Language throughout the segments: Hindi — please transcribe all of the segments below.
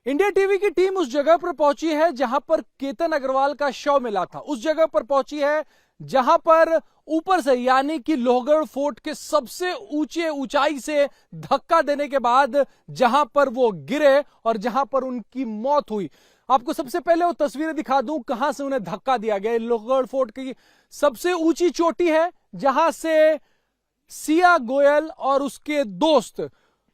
इंडिया टीवी की टीम उस जगह पर पहुंची है जहां पर केतन अग्रवाल का शव मिला था। उस जगह पर पहुंची है जहां पर ऊपर से यानी कि लोहगढ़ फोर्ट के सबसे ऊंचाई से धक्का देने के बाद जहां पर वो गिरे और जहां पर उनकी मौत हुई। आपको सबसे पहले वो तस्वीरें दिखा दूं कहां से उन्हें धक्का दिया गया। लोहगढ़ फोर्ट की सबसे ऊंची चोटी है जहां से सिया गोयल और उसके दोस्त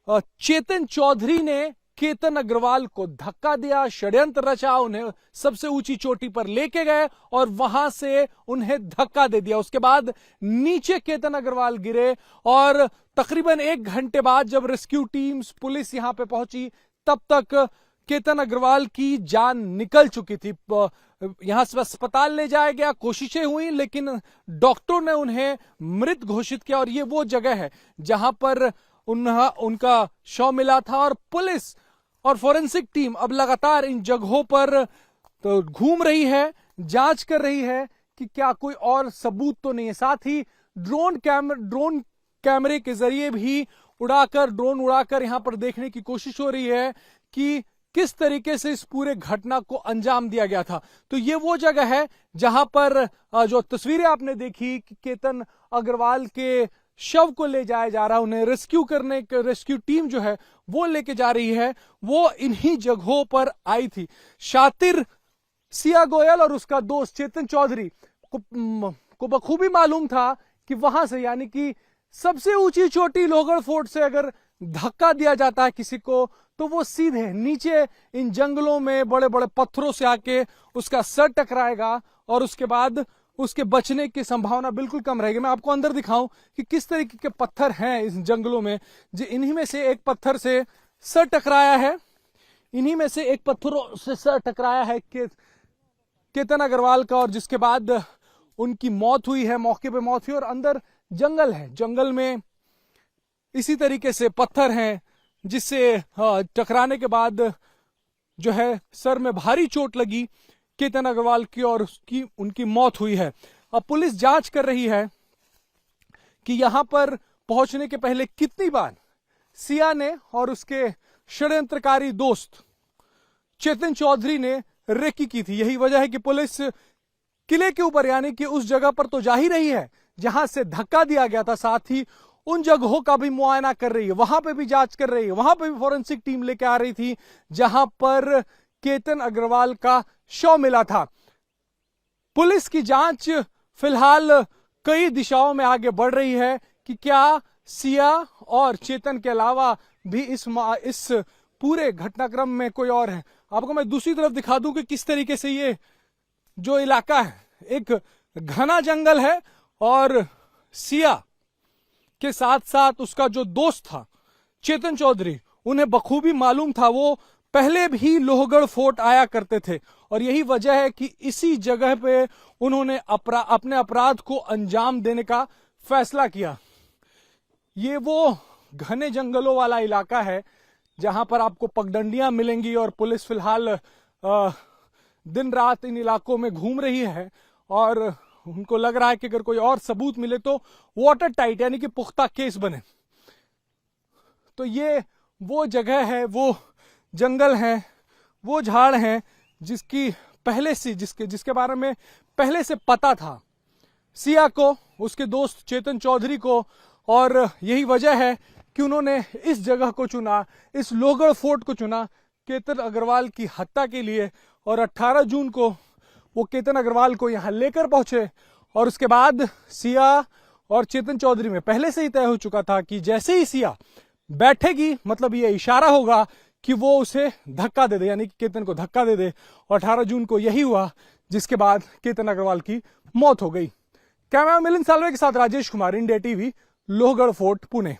चेतन चौधरी ने केतन अग्रवाल को धक्का दिया, षड्यंत्र रचा, उन्हें सबसे ऊंची चोटी पर लेके गए और वहां से उन्हें धक्का दे दिया। उसके बाद नीचे केतन अग्रवाल गिरे और तकरीबन 1 घंटे बाद जब रेस्क्यू टीम्स पुलिस यहां पे पहुंची तब तक केतन अग्रवाल की जान निकल चुकी थी। यहां से अस्पताल ले जाया गया, कोशिशें हुई लेकिन डॉक्टरों ने उन्हें मृत घोषित किया और ये वो जगह है जहां पर उनका शव मिला था। और पुलिस और फोरेंसिक टीम अब लगातार इन जगहों पर तो घूम रही है, जांच कर रही है कि क्या कोई और सबूत तो नहीं है। साथ ही ड्रोन कैमरे के जरिए भी ड्रोन उड़ाकर यहां पर देखने की कोशिश हो रही है कि किस तरीके से इस पूरे घटना को अंजाम दिया गया था। तो ये वो जगह है जहां पर जो तस्वीरें आपने देखी कि केतन अग्रवाल के शव को ले जाया जा रहा है, उन्हें रेस्क्यू टीम जो है वो लेके जा रही है, वो इन्हीं जगहों पर आई थी। शातिर सिया गोयल और उसका दोस्त चेतन चौधरी को बखूबी मालूम था कि वहां से यानी कि सबसे ऊंची चोटी लोहगढ़ फोर्ट से अगर धक्का दिया जाता है किसी को तो वो सीधे नीचे इन जंगलों में बड़े बड़े पत्थरों से आके उसका सर टकराएगा और उसके बाद उसके बचने की संभावना बिल्कुल कम रहेगी। मैं आपको अंदर दिखाऊं कि किस तरीके के पत्थर हैं इस जंगलों में। जो इन्हीं में से एक पत्थर से सर टकराया है, इन्हीं में से एक पत्थरों से सर टकराया है केतन अग्रवाल का और जिसके बाद उनकी मौत हुई है, मौके पे मौत हुई। और अंदर जंगल है, जंगल में इसी तरीके से पत्थर हैं जिससे टकराने के बाद जो है सर में भारी चोट लगी केतन अग्रवाल की और उनकी मौत हुई है। अब पुलिस जांच कर रही है कि यहां पर पहुंचने के पहले कितनी बार सिया ने और उसके षड्यंत्रकारी दोस्त चेतन चौधरी ने रेकी की थी। यही वजह है कि पुलिस किले के ऊपर यानी कि उस जगह पर तो जा ही रही है जहां से धक्का दिया गया था, साथ ही उन जगहों का भी मुआयना कर रही है, वहां पे भी जांच कर रही है, वहां पे भी फोरेंसिक टीम लेके आ रही थी जहां पर केतन अग्रवाल का शव मिला था। पुलिस की जांच फिलहाल कई दिशाओं में आगे बढ़ रही है कि क्या सिया और चेतन के अलावा भी इस पूरे घटनाक्रम में कोई और है। आपको मैं दूसरी तरफ दिखा दूं कि किस तरीके से ये जो इलाका है एक घना जंगल है और सिया के साथ साथ उसका जो दोस्त था चेतन चौधरी, उन्हें बखूबी मालूम था, वो पहले भी लोहगढ़ फोर्ट आया करते थे और यही वजह है कि इसी जगह पे उन्होंने अपने अपराध को अंजाम देने का फैसला किया। ये वो घने जंगलों वाला इलाका है जहां पर आपको पगडंडियां मिलेंगी और पुलिस फिलहाल दिन रात इन इलाकों में घूम रही है और उनको लग रहा है कि अगर कोई और सबूत मिले तो वाटर टाइट यानी कि पुख्ता केस बने। तो ये वो जगह है, वो जंगल है, वो झाड़ हैं जिसके बारे में पहले से पता था सिया को, उसके दोस्त चेतन चौधरी को, और यही वजह है कि उन्होंने इस जगह को चुना, इस लोहगढ़ फोर्ट को चुना केतन अग्रवाल की हत्या के लिए। और 18 जून को वो केतन अग्रवाल को यहां लेकर पहुंचे और उसके बाद सिया और चेतन चौधरी में पहले से ही तय हो चुका था कि जैसे ही सिया बैठेगी मतलब ये इशारा होगा कि वो उसे धक्का दे दे, यानी कि केतन को धक्का दे दे। और 18 जून को यही हुआ जिसके बाद केतन अग्रवाल की मौत हो गई। कैमरा मिलिंद सालवे के साथ Rajesh Kumar, India TV, Lohagarh fort, Pune.